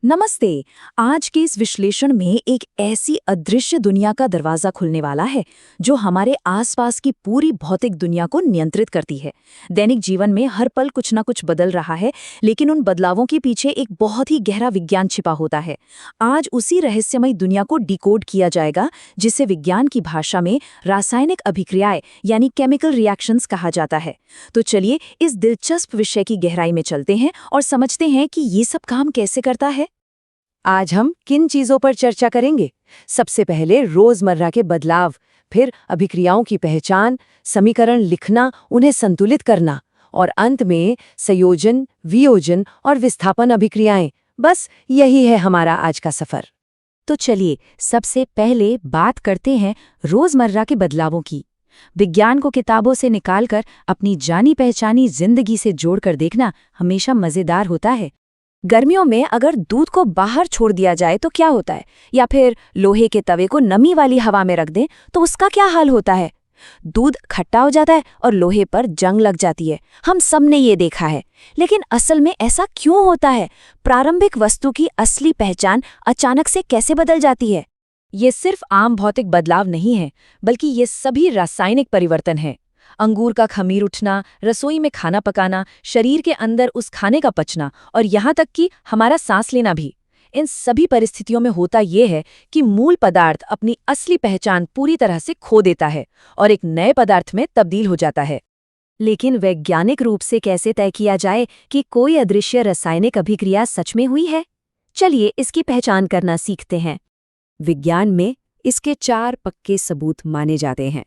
नमस्ते। आज के इस विश्लेषण में एक ऐसी अदृश्य दुनिया का दरवाजा खुलने वाला है जो हमारे आसपास की पूरी भौतिक दुनिया को नियंत्रित करती है। दैनिक जीवन में हर पल कुछ ना कुछ बदल रहा है, लेकिन उन बदलावों के पीछे एक बहुत ही गहरा विज्ञान छिपा होता है। आज उसी रहस्यमय दुनिया को डिकोड किया जाएगा, जिसे विज्ञान की भाषा में रासायनिक अभिक्रियाएं यानी केमिकल रिएक्शंस कहा जाता है। तो चलिए इस दिलचस्प विषय की गहराई में चलते हैं और समझते हैं कि ये सब काम कैसे करता है। आज हम किन चीजों पर चर्चा करेंगे? सबसे पहले रोजमर्रा के बदलाव, फिर अभिक्रियाओं की पहचान, समीकरण लिखना, उन्हें संतुलित करना और अंत में संयोजन, वियोजन और विस्थापन अभिक्रियाएं। बस यही है हमारा आज का सफर। तो चलिए सबसे पहले बात करते हैं रोजमर्रा के बदलावों की। विज्ञान को किताबों से निकालकर अपनी जानी पहचानी जिंदगी से जोड़कर देखना हमेशा मजेदार होता है। गर्मियों में अगर दूध को बाहर छोड़ दिया जाए तो क्या होता है, या फिर लोहे के तवे को नमी वाली हवा में रख दें तो उसका क्या हाल होता है? दूध खट्टा हो जाता है और लोहे पर जंग लग जाती है। हम सब ने ये देखा है, लेकिन असल में ऐसा क्यों होता है? प्रारंभिक वस्तु की असली पहचान अचानक से कैसे बदल जाती है? ये सिर्फ आम भौतिक बदलाव नहीं है, बल्कि ये सभी रासायनिक परिवर्तन हैं। अंगूर का खमीर उठना, रसोई में खाना पकाना, शरीर के अंदर उस खाने का पचना और यहाँ तक कि हमारा सांस लेना भी। इन सभी परिस्थितियों में होता ये है कि मूल पदार्थ अपनी असली पहचान पूरी तरह से खो देता है और एक नए पदार्थ में तब्दील हो जाता है। लेकिन वैज्ञानिक रूप से कैसे तय किया जाए कि कोई अदृश्य रासायनिक अभिक्रिया सच में हुई है? चलिए इसकी पहचान करना सीखते हैं। विज्ञान में इसके 4 पक्के सबूत माने जाते हैं।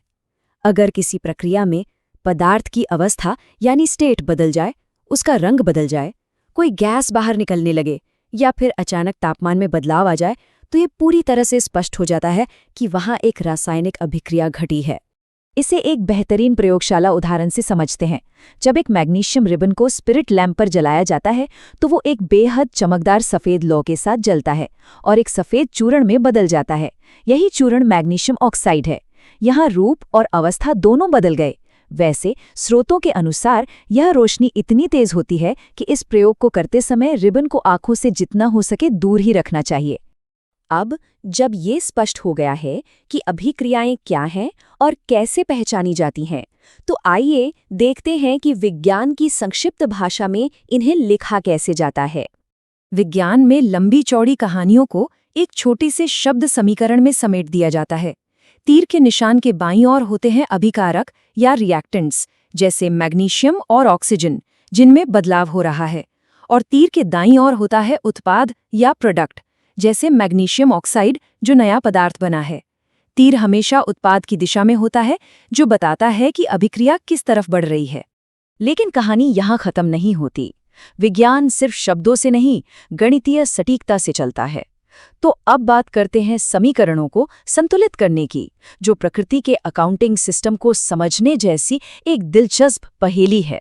अगर किसी प्रक्रिया में पदार्थ की अवस्था यानी स्टेट बदल जाए, उसका रंग बदल जाए, कोई गैस बाहर निकलने लगे या फिर अचानक तापमान में बदलाव आ जाए, तो ये पूरी तरह से स्पष्ट हो जाता है कि वहाँ एक रासायनिक अभिक्रिया घटी है। इसे एक बेहतरीन प्रयोगशाला उदाहरण से समझते हैं। जब एक मैग्नीशियम रिबन को स्पिरिट लैंप पर जलाया जाता है तो वो एक बेहद चमकदार सफ़ेद लौ के साथ जलता है और एक सफ़ेद चूर्ण में बदल जाता है। यही चूर्ण मैग्नीशियम ऑक्साइड है। यहाँ रूप और अवस्था दोनों बदल गए। वैसे स्रोतों के अनुसार यह रोशनी इतनी तेज होती है कि इस प्रयोग को करते समय रिबन को आंखों से जितना हो सके दूर ही रखना चाहिए। अब जब ये स्पष्ट हो गया है कि अभिक्रियाएं क्या हैं और कैसे पहचानी जाती हैं, तो आइए देखते हैं कि विज्ञान की संक्षिप्त भाषा में इन्हें लिखा कैसे जाता है। विज्ञान में लंबी चौड़ी कहानियों को एक छोटी से शब्द समीकरण में समेट दिया जाता है। तीर के निशान के बाईं ओर होते हैं अभिकारक या रिएक्टेंट्स, जैसे मैग्नीशियम और ऑक्सीजन, जिनमें बदलाव हो रहा है, और तीर के दाईं ओर होता है उत्पाद या प्रोडक्ट, जैसे मैग्नीशियम ऑक्साइड जो नया पदार्थ बना है। तीर हमेशा उत्पाद की दिशा में होता है, जो बताता है कि अभिक्रिया किस तरफ बढ़ रही है। लेकिन कहानी यहाँ खत्म नहीं होती। विज्ञान सिर्फ शब्दों से नहीं, गणितीय सटीकता से चलता है। तो अब बात करते हैं समीकरणों को संतुलित करने की, जो प्रकृति के अकाउंटिंग सिस्टम को समझने जैसी एक दिलचस्प पहेली है।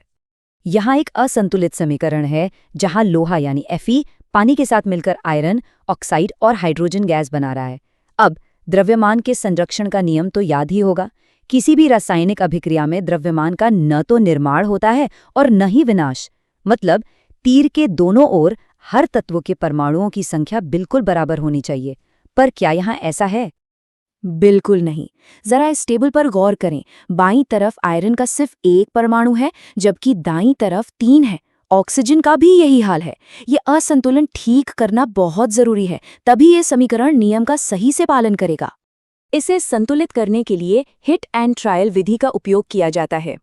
यहाँ एक असंतुलित समीकरण है जहाँ लोहा यानी Fe पानी के साथ मिलकर आयरन, ऑक्साइड और हाइड्रोजन गैस बना रहा है। अब द्रव्यमान के संरक्षण का नियम तो याद ही होगा। किसी भी रासायनिक अभिक्रिया में द्रव्यमान का न तो निर्माण होता है और न ही विनाश। मतलब तीर के दोनों ओर हर तत्व के परमाणुओं की संख्या बिल्कुल बराबर होनी चाहिए। पर क्या यहाँ ऐसा है? बिल्कुल नहीं। जरा इस टेबल पर गौर करें। बाईं तरफ आयरन का सिर्फ 1 परमाणु है, जबकि दाईं तरफ 3 है। ऑक्सीजन का भी यही हाल है। ये असंतुलन ठीक करना बहुत जरूरी है, तभी ये समीकरण नियम का सही से पालन करेगा। इसे संतुलित करने के लिए हिट एंड ट्रायल विधि का उपयोग किया जाता है।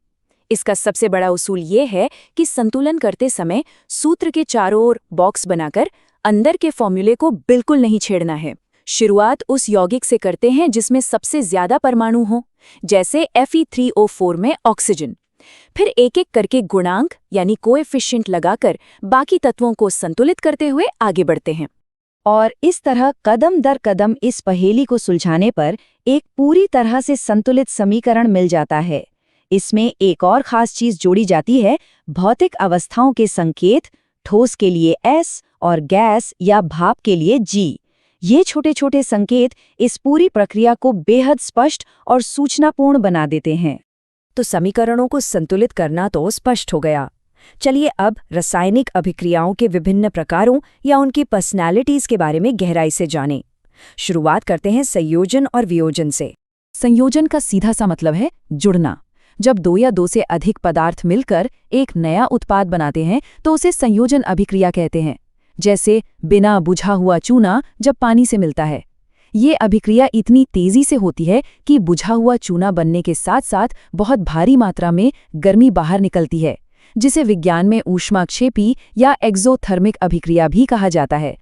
इसका सबसे बड़ा उसूल ये है कि संतुलन करते समय सूत्र के चारों ओर बॉक्स बनाकर अंदर के फॉर्मूले को बिल्कुल नहीं छेड़ना है। शुरुआत उस यौगिक से करते हैं जिसमें सबसे ज्यादा परमाणु हो, जैसे Fe3O4 में ऑक्सीजन। फिर एक एक करके गुणांक यानी कोएफिशिएंट लगाकर बाकी तत्वों को संतुलित करते हुए आगे बढ़ते हैं। और इस तरह कदम दर कदम इस पहेली को सुलझाने पर एक पूरी तरह से संतुलित समीकरण मिल जाता है। इसमें एक और खास चीज जोड़ी जाती है, भौतिक अवस्थाओं के संकेत, ठोस के लिए S और गैस या भाप के लिए G। ये छोटे छोटे संकेत इस पूरी प्रक्रिया को बेहद स्पष्ट और सूचनापूर्ण बना देते हैं। तो समीकरणों को संतुलित करना तो स्पष्ट हो गया, चलिए अब रासायनिक अभिक्रियाओं के विभिन्न प्रकारों या उनकी पर्सनैलिटीज के बारे में गहराई से जानें। शुरुआत करते हैं संयोजन और वियोजन से। संयोजन का सीधा सा मतलब है जुड़ना। जब दो या दो से अधिक पदार्थ मिलकर एक नया उत्पाद बनाते हैं तो उसे संयोजन अभिक्रिया कहते हैं। जैसे बिना बुझा हुआ चूना जब पानी से मिलता है। ये अभिक्रिया इतनी तेजी से होती है कि बुझा हुआ चूना बनने के साथ साथ बहुत भारी मात्रा में गर्मी बाहर निकलती है, जिसे विज्ञान में ऊष्माक्षेपी या एक्सोथर्मिक अभिक्रिया भी कहा जाता है।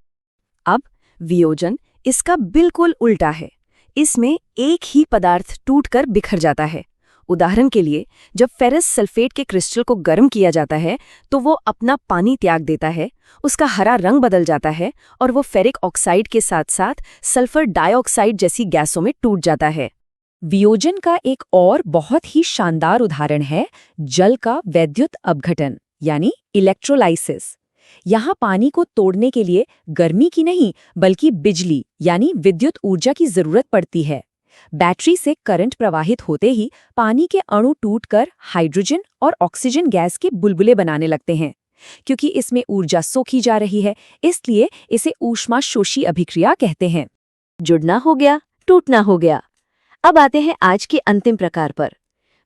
अब वियोजन इसका बिल्कुल उल्टा है। इसमें एक ही पदार्थ टूटकर बिखर जाता है। उदाहरण के लिए, जब फेरस सल्फेट के क्रिस्टल को गर्म किया जाता है तो वो अपना पानी त्याग देता है, उसका हरा रंग बदल जाता है और वो फेरिक ऑक्साइड के साथ साथ सल्फर डाइऑक्साइड जैसी गैसों में टूट जाता है। वियोजन का एक और बहुत ही शानदार उदाहरण है जल का वैद्युत अपघटन यानी इलेक्ट्रोलाइसिस। यहाँ पानी को तोड़ने के लिए गर्मी की नहीं बल्कि बिजली यानी विद्युत ऊर्जा की जरूरत पड़ती है। बैटरी से करंट प्रवाहित होते ही पानी के अणु टूटकर हाइड्रोजन और ऑक्सीजन गैस के बुलबुले बनाने लगते हैं। क्योंकि इसमें ऊर्जा सोखी जा रही है, इसलिए इसे ऊष्माशोषी अभिक्रिया कहते हैं। जुड़ना हो गया, टूटना हो गया। अब आते हैं आज के अंतिम प्रकार पर,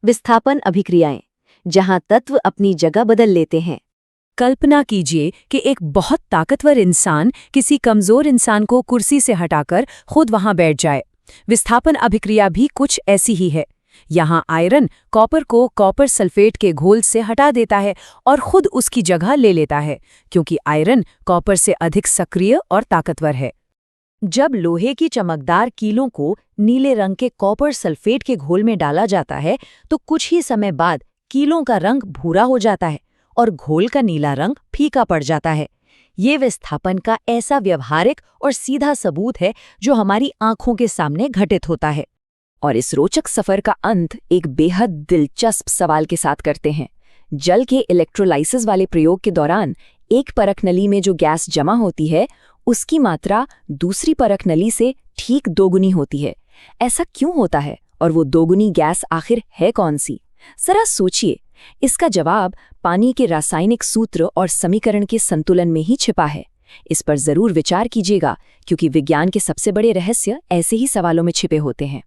विस्थापन अभिक्रियाएं, जहां तत्व अपनी जगह बदल लेते हैं। कल्पना कीजिए कि एक बहुत ताकतवर इंसान किसी कमजोर इंसान को कुर्सी से हटाकर खुद वहां बैठ जाए। विस्थापन अभिक्रिया भी कुछ ऐसी ही है। यहाँ आयरन कॉपर को कॉपर सल्फेट के घोल से हटा देता है और खुद उसकी जगह ले लेता है, क्योंकि आयरन कॉपर से अधिक सक्रिय और ताकतवर है। जब लोहे की चमकदार कीलों को नीले रंग के कॉपर सल्फेट के घोल में डाला जाता है तो कुछ ही समय बाद कीलों का रंग भूरा हो जाता है और घोल का नीला रंग फीका पड़ जाता है। ये विस्थापन का ऐसा व्यवहारिक और सीधा सबूत है जो हमारी आंखों के सामने घटित होता है। और इस रोचक सफर का अंत एक बेहद दिलचस्प सवाल के साथ करते हैं। जल के इलेक्ट्रोलाइसिस वाले प्रयोग के दौरान एक परख नली में जो गैस जमा होती है उसकी मात्रा दूसरी परख नली से ठीक दोगुनी होती है। ऐसा क्यों होता है और वो दोगुनी गैस आखिर है कौन सी? जरा सोचिए। इसका जवाब पानी के रासायनिक सूत्र और समीकरण के संतुलन में ही छिपा है। इस पर जरूर विचार कीजिएगा, क्योंकि विज्ञान के सबसे बड़े रहस्य ऐसे ही सवालों में छिपे होते हैं।